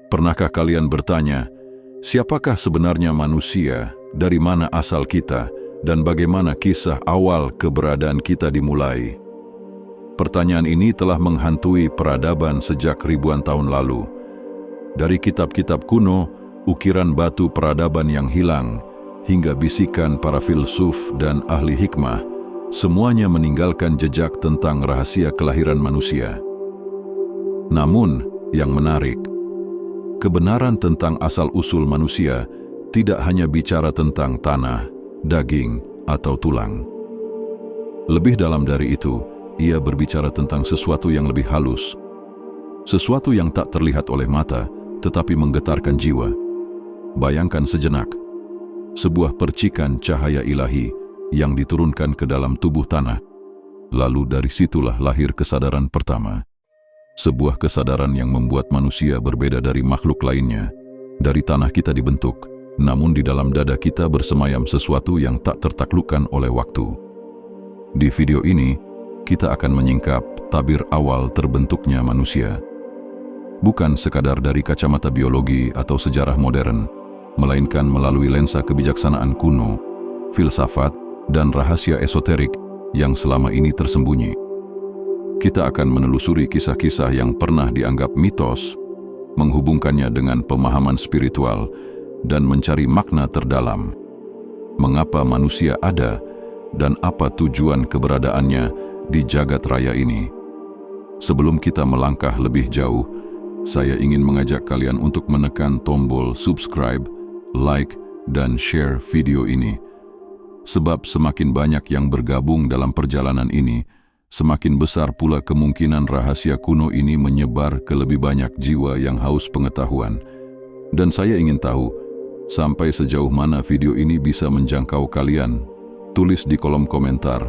Pernahkah kalian bertanya, siapakah sebenarnya manusia, dari mana asal kita, dan bagaimana kisah awal keberadaan kita dimulai? Pertanyaan ini telah menghantui peradaban sejak ribuan tahun lalu. Dari kitab-kitab kuno, ukiran batu peradaban yang hilang, hingga bisikan para filsuf dan ahli hikmah, semuanya meninggalkan jejak tentang rahasia kelahiran manusia. Namun, yang menarik, kebenaran tentang asal-usul manusia tidak hanya bicara tentang tanah, daging, atau tulang. Lebih dalam dari itu, ia berbicara tentang sesuatu yang lebih halus, sesuatu yang tak terlihat oleh mata, tetapi menggetarkan jiwa. Bayangkan sejenak, sebuah percikan cahaya ilahi yang diturunkan ke dalam tubuh tanah. Lalu dari situlah lahir kesadaran pertama. Sebuah kesadaran yang membuat manusia berbeda dari makhluk lainnya. Dari tanah kita dibentuk, namun di dalam dada kita bersemayam sesuatu yang tak tertaklukkan oleh waktu. Di video ini, kita akan menyingkap tabir awal terbentuknya manusia. Bukan sekadar dari kacamata biologi atau sejarah modern, melainkan melalui lensa kebijaksanaan kuno, filsafat, dan rahasia esoterik yang selama ini tersembunyi. Kita akan menelusuri kisah-kisah yang pernah dianggap mitos, menghubungkannya dengan pemahaman spiritual, dan mencari makna terdalam. Mengapa manusia ada, dan apa tujuan keberadaannya di jagat raya ini? Sebelum kita melangkah lebih jauh, saya ingin mengajak kalian untuk menekan tombol subscribe, like, dan share video ini. Sebab semakin banyak yang bergabung dalam perjalanan ini, semakin besar pula kemungkinan rahasia kuno ini menyebar ke lebih banyak jiwa yang haus pengetahuan. Dan saya ingin tahu, sampai sejauh mana video ini bisa menjangkau kalian. Tulis di kolom komentar,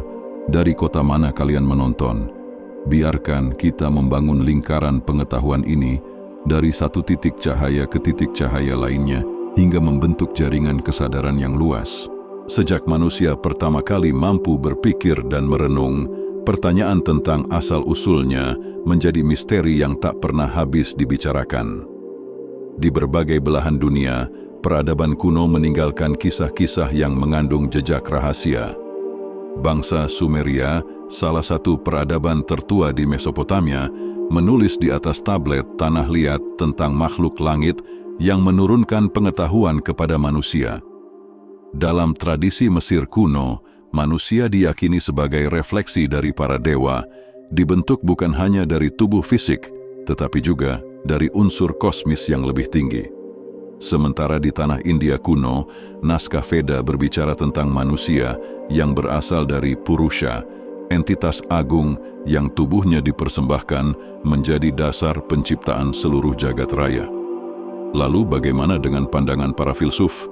dari kota mana kalian menonton. Biarkan kita membangun lingkaran pengetahuan ini dari satu titik cahaya ke titik cahaya lainnya, hingga membentuk jaringan kesadaran yang luas. Sejak manusia pertama kali mampu berpikir dan merenung, pertanyaan tentang asal-usulnya menjadi misteri yang tak pernah habis dibicarakan. Di berbagai belahan dunia, peradaban kuno meninggalkan kisah-kisah yang mengandung jejak rahasia. Bangsa Sumeria, salah satu peradaban tertua di Mesopotamia, menulis di atas tablet tanah liat tentang makhluk langit yang menurunkan pengetahuan kepada manusia. Dalam tradisi Mesir kuno, manusia diyakini sebagai refleksi dari para dewa, dibentuk bukan hanya dari tubuh fisik, tetapi juga dari unsur kosmis yang lebih tinggi. Sementara di tanah India kuno, naskah Veda berbicara tentang manusia yang berasal dari Purusha, entitas agung yang tubuhnya dipersembahkan menjadi dasar penciptaan seluruh jagat raya. Lalu bagaimana dengan pandangan para filsuf?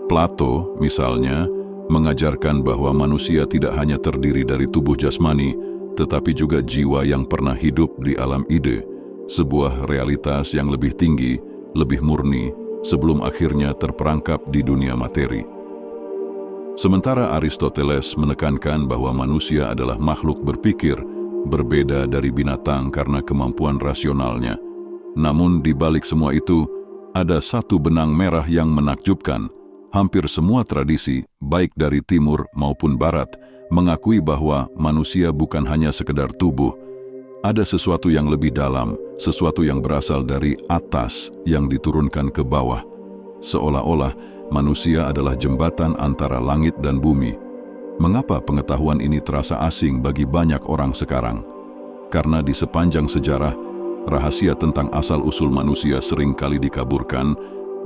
Plato, misalnya, mengajarkan bahwa manusia tidak hanya terdiri dari tubuh jasmani, tetapi juga jiwa yang pernah hidup di alam ide, sebuah realitas yang lebih tinggi, lebih murni, sebelum akhirnya terperangkap di dunia materi. Sementara Aristoteles menekankan bahwa manusia adalah makhluk berpikir, berbeda dari binatang karena kemampuan rasionalnya. Namun di balik semua itu, ada satu benang merah yang menakjubkan. Hampir semua tradisi, baik dari timur maupun barat, mengakui bahwa manusia bukan hanya sekedar tubuh. Ada sesuatu yang lebih dalam, sesuatu yang berasal dari atas yang diturunkan ke bawah. Seolah-olah manusia adalah jembatan antara langit dan bumi. Mengapa pengetahuan ini terasa asing bagi banyak orang sekarang? Karena di sepanjang sejarah, rahasia tentang asal-usul manusia seringkali dikaburkan,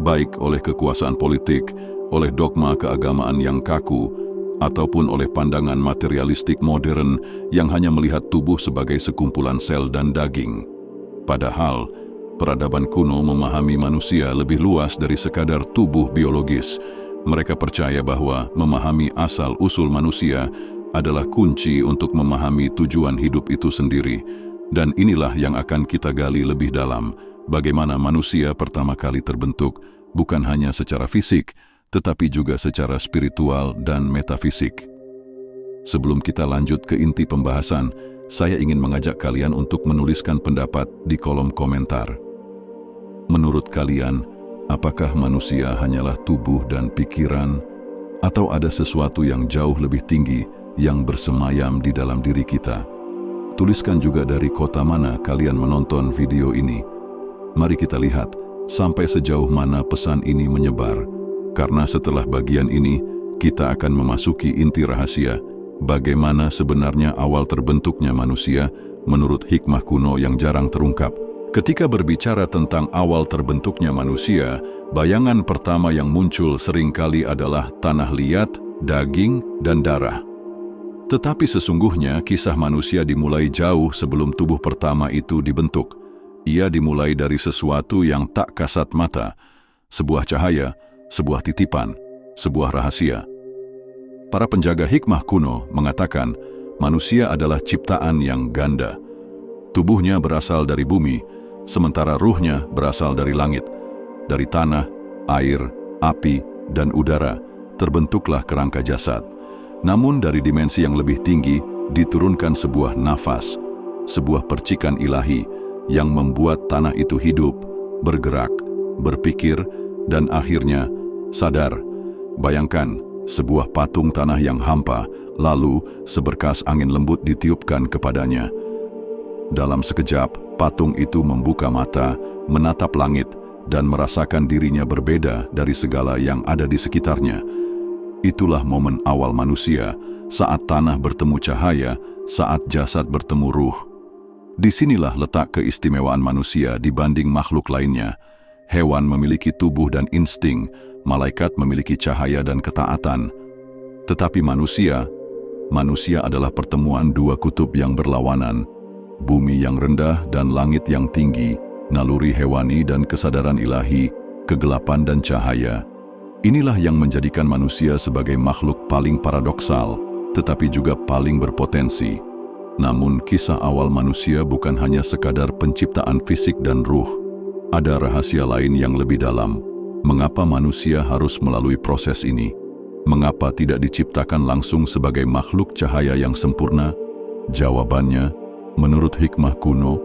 baik oleh kekuasaan politik, oleh dogma keagamaan yang kaku, ataupun oleh pandangan materialistik modern yang hanya melihat tubuh sebagai sekumpulan sel dan daging. Padahal, peradaban kuno memahami manusia lebih luas dari sekadar tubuh biologis. Mereka percaya bahwa memahami asal-usul manusia adalah kunci untuk memahami tujuan hidup itu sendiri. Dan inilah yang akan kita gali lebih dalam, bagaimana manusia pertama kali terbentuk, bukan hanya secara fisik, tetapi juga secara spiritual dan metafisik. Sebelum kita lanjut ke inti pembahasan, saya ingin mengajak kalian untuk menuliskan pendapat di kolom komentar. Menurut kalian, apakah manusia hanyalah tubuh dan pikiran, atau ada sesuatu yang jauh lebih tinggi yang bersemayam di dalam diri kita? Tuliskan juga dari kota mana kalian menonton video ini. Mari kita lihat sampai sejauh mana pesan ini menyebar. Karena setelah bagian ini, kita akan memasuki inti rahasia bagaimana sebenarnya awal terbentuknya manusia menurut hikmah kuno yang jarang terungkap. Ketika berbicara tentang awal terbentuknya manusia, bayangan pertama yang muncul seringkali adalah tanah liat, daging, dan darah. Tetapi sesungguhnya kisah manusia dimulai jauh sebelum tubuh pertama itu dibentuk. Ia dimulai dari sesuatu yang tak kasat mata, sebuah cahaya, sebuah titipan, sebuah rahasia. Para penjaga hikmah kuno mengatakan manusia adalah ciptaan yang ganda. Tubuhnya berasal dari bumi, sementara ruhnya berasal dari langit. Dari tanah, air, api, dan udara terbentuklah kerangka jasad. Namun dari dimensi yang lebih tinggi diturunkan sebuah nafas, sebuah percikan ilahi yang membuat tanah itu hidup, bergerak, berpikir, dan akhirnya sadar. Bayangkan sebuah patung tanah yang hampa, lalu seberkas angin lembut ditiupkan kepadanya. Dalam sekejap, patung itu membuka mata, menatap langit, dan merasakan dirinya berbeda dari segala yang ada di sekitarnya. Itulah momen awal manusia, saat tanah bertemu cahaya, saat jasad bertemu ruh. Disinilah letak keistimewaan manusia dibanding makhluk lainnya. Hewan memiliki tubuh dan insting, malaikat memiliki cahaya dan ketaatan. Tetapi manusia adalah pertemuan dua kutub yang berlawanan, bumi yang rendah dan langit yang tinggi, naluri hewani dan kesadaran ilahi, kegelapan dan cahaya. Inilah yang menjadikan manusia sebagai makhluk paling paradoksal, tetapi juga paling berpotensi. Namun kisah awal manusia bukan hanya sekadar penciptaan fisik dan ruh. Ada rahasia lain yang lebih dalam. Mengapa manusia harus melalui proses ini? Mengapa tidak diciptakan langsung sebagai makhluk cahaya yang sempurna? Jawabannya, menurut hikmah kuno,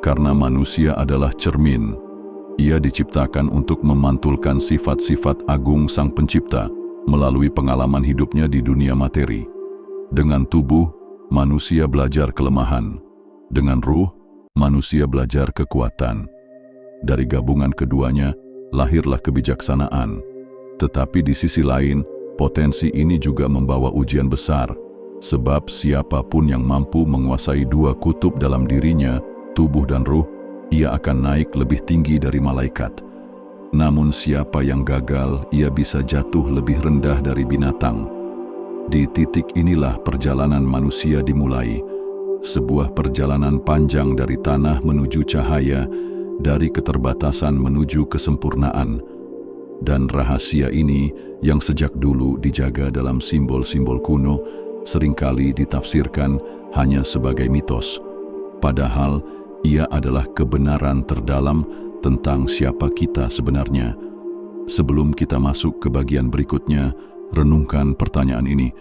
karena manusia adalah cermin. Ia diciptakan untuk memantulkan sifat-sifat agung Sang Pencipta melalui pengalaman hidupnya di dunia materi. Dengan tubuh, manusia belajar kelemahan. Dengan ruh, manusia belajar kekuatan. Dari gabungan keduanya, lahirlah kebijaksanaan. Tetapi di sisi lain, potensi ini juga membawa ujian besar. Sebab siapapun yang mampu menguasai dua kutub dalam dirinya, tubuh dan ruh, ia akan naik lebih tinggi dari malaikat. Namun siapa yang gagal, ia bisa jatuh lebih rendah dari binatang. Di titik inilah perjalanan manusia dimulai. Sebuah perjalanan panjang dari tanah menuju cahaya, dari keterbatasan menuju kesempurnaan. Dan rahasia ini yang sejak dulu dijaga dalam simbol-simbol kuno, seringkali ditafsirkan hanya sebagai mitos. Padahal ia adalah kebenaran terdalam tentang siapa kita sebenarnya. Sebelum kita masuk ke bagian berikutnya, renungkan pertanyaan ini.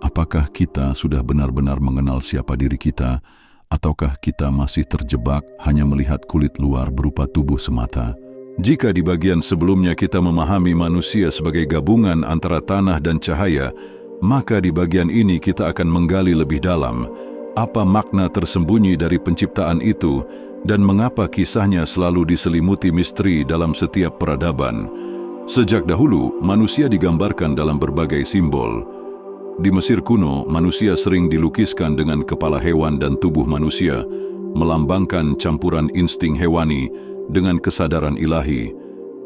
Apakah kita sudah benar-benar mengenal siapa diri kita, ataukah kita masih terjebak hanya melihat kulit luar berupa tubuh semata? Jika di bagian sebelumnya kita memahami manusia sebagai gabungan antara tanah dan cahaya, maka di bagian ini kita akan menggali lebih dalam apa makna tersembunyi dari penciptaan itu dan mengapa kisahnya selalu diselimuti misteri dalam setiap peradaban. Sejak dahulu, manusia digambarkan dalam berbagai simbol. Di Mesir kuno, manusia sering dilukiskan dengan kepala hewan dan tubuh manusia, melambangkan campuran insting hewani dengan kesadaran ilahi.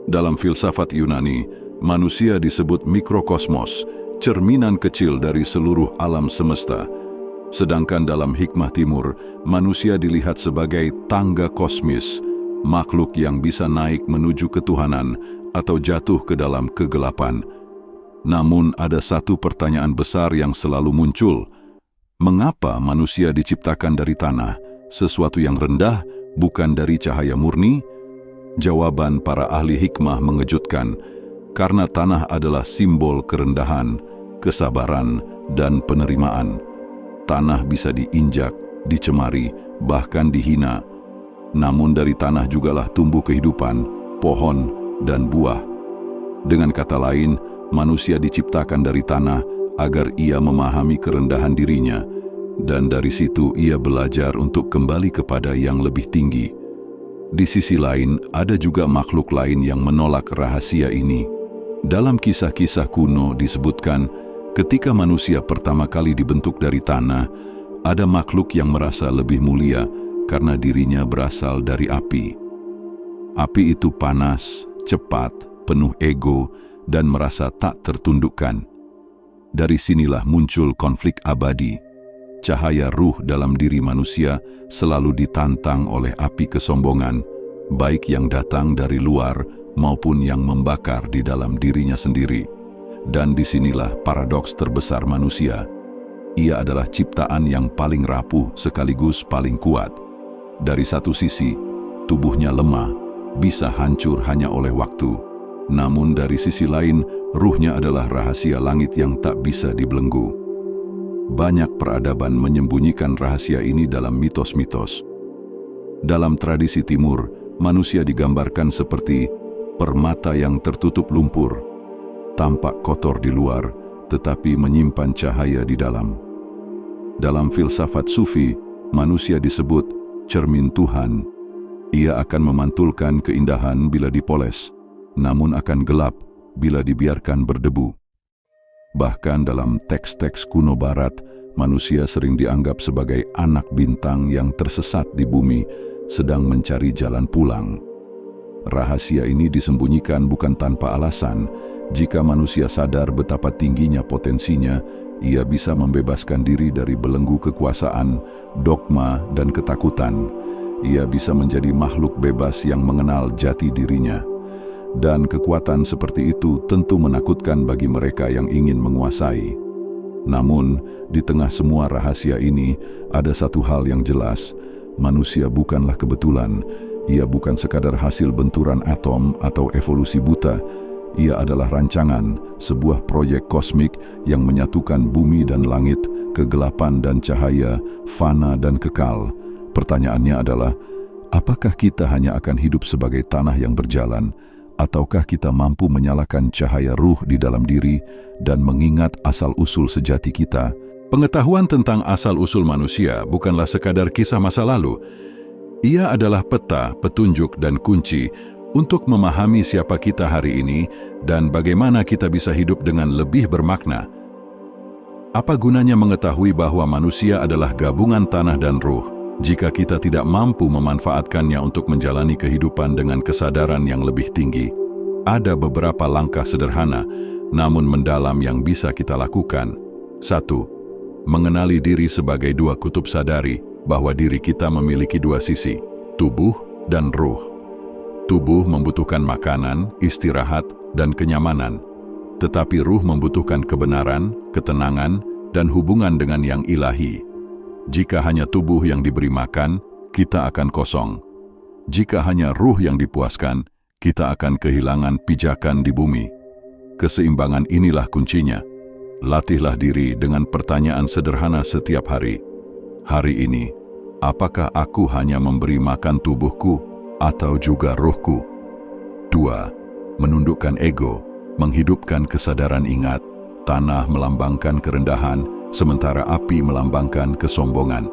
Dalam filsafat Yunani, manusia disebut mikrokosmos, cerminan kecil dari seluruh alam semesta. Sedangkan dalam hikmah timur, manusia dilihat sebagai tangga kosmis, makhluk yang bisa naik menuju ketuhanan atau jatuh ke dalam kegelapan. Namun ada satu pertanyaan besar yang selalu muncul. Mengapa manusia diciptakan dari tanah, sesuatu yang rendah, bukan dari cahaya murni? Jawaban para ahli hikmah mengejutkan, karena tanah adalah simbol kerendahan, kesabaran, dan penerimaan. Tanah bisa diinjak, dicemari, bahkan dihina. Namun dari tanah jugalah tumbuh kehidupan, pohon, dan buah. Dengan kata lain, manusia diciptakan dari tanah agar ia memahami kerendahan dirinya, dan dari situ ia belajar untuk kembali kepada yang lebih tinggi. Di sisi lain, ada juga makhluk lain yang menolak rahasia ini. Dalam kisah-kisah kuno disebutkan, ketika manusia pertama kali dibentuk dari tanah, ada makhluk yang merasa lebih mulia karena dirinya berasal dari api. Api itu panas, cepat, penuh ego, dan merasa tak tertundukkan. Dari sinilah muncul konflik abadi. Cahaya ruh dalam diri manusia selalu ditantang oleh api kesombongan, baik yang datang dari luar maupun yang membakar di dalam dirinya sendiri. Dan disinilah paradoks terbesar manusia. Ia adalah ciptaan yang paling rapuh sekaligus paling kuat. Dari satu sisi, tubuhnya lemah, bisa hancur hanya oleh waktu. Namun dari sisi lain, ruhnya adalah rahasia langit yang tak bisa dibelenggu. Banyak peradaban menyembunyikan rahasia ini dalam mitos-mitos. Dalam tradisi Timur, manusia digambarkan seperti permata yang tertutup lumpur, tampak kotor di luar, tetapi menyimpan cahaya di dalam. Dalam filsafat Sufi, manusia disebut cermin Tuhan. Ia akan memantulkan keindahan bila dipoles, namun akan gelap bila dibiarkan berdebu. Bahkan dalam teks-teks kuno barat, manusia sering dianggap sebagai anak bintang yang tersesat di bumi, sedang mencari jalan pulang. Rahasia ini disembunyikan bukan tanpa alasan. Jika manusia sadar betapa tingginya potensinya, ia bisa membebaskan diri dari belenggu kekuasaan, dogma, dan ketakutan. Ia bisa menjadi makhluk bebas yang mengenal jati dirinya. Dan kekuatan seperti itu tentu menakutkan bagi mereka yang ingin menguasai. Namun, di tengah semua rahasia ini, ada satu hal yang jelas. Manusia bukanlah kebetulan. Ia bukan sekadar hasil benturan atom atau evolusi buta. Ia adalah rancangan, sebuah proyek kosmik yang menyatukan bumi dan langit, kegelapan dan cahaya, fana dan kekal. Pertanyaannya adalah, apakah kita hanya akan hidup sebagai tanah yang berjalan, ataukah kita mampu menyalakan cahaya ruh di dalam diri dan mengingat asal-usul sejati kita? Pengetahuan tentang asal-usul manusia bukanlah sekadar kisah masa lalu. Ia adalah peta, petunjuk, dan kunci untuk memahami siapa kita hari ini dan bagaimana kita bisa hidup dengan lebih bermakna. Apa gunanya mengetahui bahwa manusia adalah gabungan tanah dan ruh, jika kita tidak mampu memanfaatkannya untuk menjalani kehidupan dengan kesadaran yang lebih tinggi? Ada beberapa langkah sederhana, namun mendalam yang bisa kita lakukan. 1. Mengenali diri sebagai dua kutub sadari, bahwa diri kita memiliki dua sisi, tubuh dan ruh. Tubuh membutuhkan makanan, istirahat, dan kenyamanan. Tetapi ruh membutuhkan kebenaran, ketenangan, dan hubungan dengan yang ilahi. Jika hanya tubuh yang diberi makan, kita akan kosong. Jika hanya ruh yang dipuaskan, kita akan kehilangan pijakan di bumi. Keseimbangan inilah kuncinya. Latihlah diri dengan pertanyaan sederhana setiap hari. Hari ini, apakah aku hanya memberi makan tubuhku atau juga ruhku? 2. Menundukkan ego, menghidupkan kesadaran ingat. Tanah melambangkan kerendahan, sementara api melambangkan kesombongan.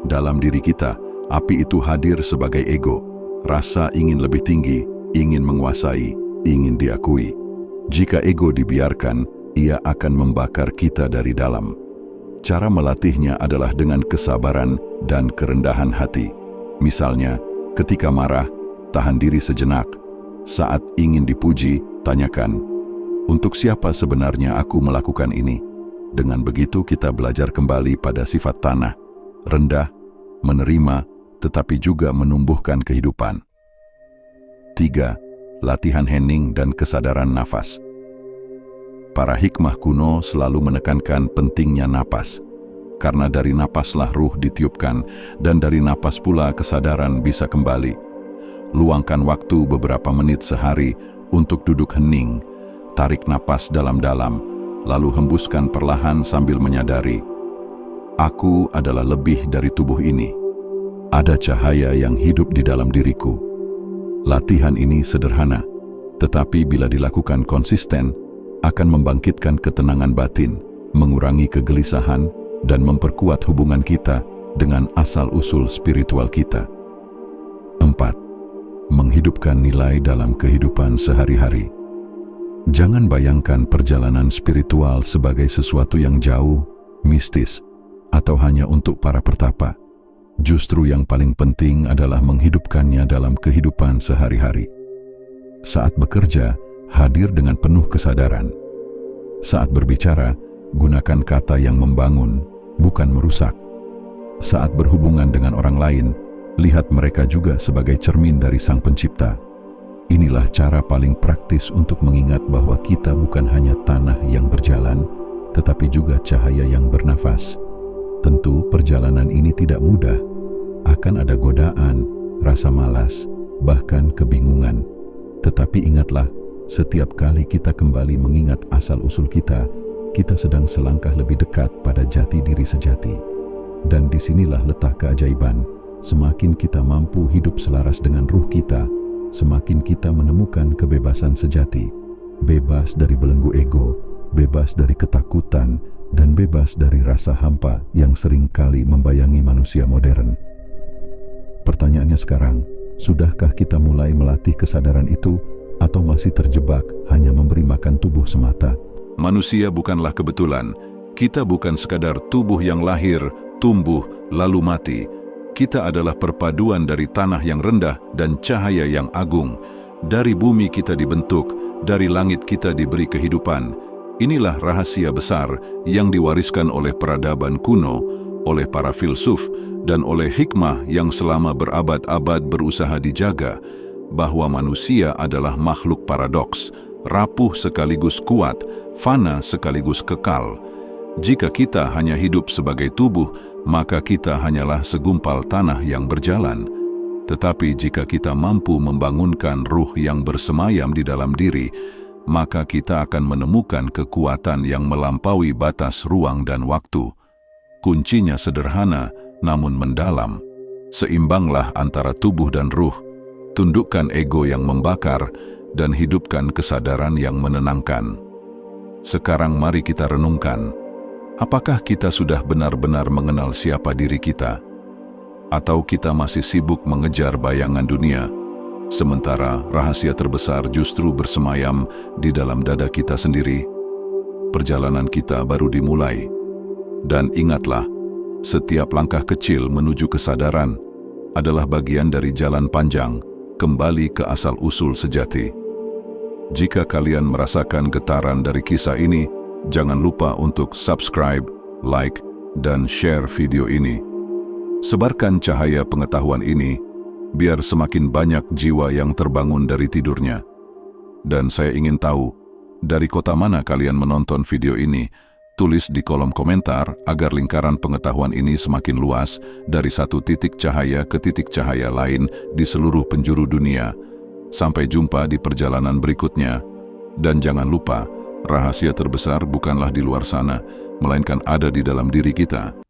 Dalam diri kita, api itu hadir sebagai ego. Rasa ingin lebih tinggi, ingin menguasai, ingin diakui. Jika ego dibiarkan, ia akan membakar kita dari dalam. Cara melatihnya adalah dengan kesabaran dan kerendahan hati. Misalnya, ketika marah, tahan diri sejenak. Saat ingin dipuji, tanyakan, untuk siapa sebenarnya aku melakukan ini? Dengan begitu kita belajar kembali pada sifat tanah, rendah, menerima, tetapi juga menumbuhkan kehidupan. 3. Latihan hening dan kesadaran nafas. Para hikmah kuno selalu menekankan pentingnya napas, karena dari napaslah ruh ditiupkan, dan dari napas pula kesadaran bisa kembali. Luangkan waktu beberapa menit sehari untuk duduk hening, tarik napas dalam-dalam, lalu hembuskan perlahan sambil menyadari, aku adalah lebih dari tubuh ini. Ada cahaya yang hidup di dalam diriku. Latihan ini sederhana, tetapi bila dilakukan konsisten, akan membangkitkan ketenangan batin, mengurangi kegelisahan, dan memperkuat hubungan kita dengan asal-usul spiritual kita. 4. Menghidupkan nilai dalam kehidupan sehari-hari. Jangan bayangkan perjalanan spiritual sebagai sesuatu yang jauh, mistis, atau hanya untuk para pertapa. Justru yang paling penting adalah menghidupkannya dalam kehidupan sehari-hari. Saat bekerja, hadir dengan penuh kesadaran. Saat berbicara, gunakan kata yang membangun, bukan merusak. Saat berhubungan dengan orang lain, lihat mereka juga sebagai cermin dari Sang Pencipta. Inilah cara paling praktis untuk mengingat bahwa kita bukan hanya tanah yang berjalan, tetapi juga cahaya yang bernafas. Tentu perjalanan ini tidak mudah. Akan ada godaan, rasa malas, bahkan kebingungan. Tetapi ingatlah, setiap kali kita kembali mengingat asal-usul kita, kita sedang selangkah lebih dekat pada jati diri sejati. Dan disinilah letak keajaiban. Semakin kita mampu hidup selaras dengan ruh kita, semakin kita menemukan kebebasan sejati, bebas dari belenggu ego, bebas dari ketakutan, dan bebas dari rasa hampa yang seringkali membayangi manusia modern. Pertanyaannya sekarang, sudahkah kita mulai melatih kesadaran itu, atau masih terjebak hanya memberi makan tubuh semata? Manusia bukanlah kebetulan. Kita bukan sekadar tubuh yang lahir, tumbuh, lalu mati. Kita adalah perpaduan dari tanah yang rendah dan cahaya yang agung. Dari bumi kita dibentuk, dari langit kita diberi kehidupan. Inilah rahasia besar yang diwariskan oleh peradaban kuno, oleh para filsuf, dan oleh hikmah yang selama berabad-abad berusaha dijaga, bahwa manusia adalah makhluk paradoks, rapuh sekaligus kuat, fana sekaligus kekal. Jika kita hanya hidup sebagai tubuh, maka kita hanyalah segumpal tanah yang berjalan. Tetapi jika kita mampu membangunkan ruh yang bersemayam di dalam diri, maka kita akan menemukan kekuatan yang melampaui batas ruang dan waktu. Kuncinya sederhana, namun mendalam. Seimbanglah antara tubuh dan ruh, tundukkan ego yang membakar, dan hidupkan kesadaran yang menenangkan. Sekarang mari kita renungkan. Apakah kita sudah benar-benar mengenal siapa diri kita? Atau kita masih sibuk mengejar bayangan dunia, sementara rahasia terbesar justru bersemayam di dalam dada kita sendiri? Perjalanan kita baru dimulai. Dan ingatlah, setiap langkah kecil menuju kesadaran adalah bagian dari jalan panjang kembali ke asal-usul sejati. Jika kalian merasakan getaran dari kisah ini, jangan lupa untuk subscribe, like, dan share video ini. Sebarkan cahaya pengetahuan ini, biar semakin banyak jiwa yang terbangun dari tidurnya. Dan saya ingin tahu, dari kota mana kalian menonton video ini? Tulis di kolom komentar agar lingkaran pengetahuan ini semakin luas dari satu titik cahaya ke titik cahaya lain di seluruh penjuru dunia. Sampai jumpa di perjalanan berikutnya. Dan jangan lupa, rahasia terbesar bukanlah di luar sana, melainkan ada di dalam diri kita.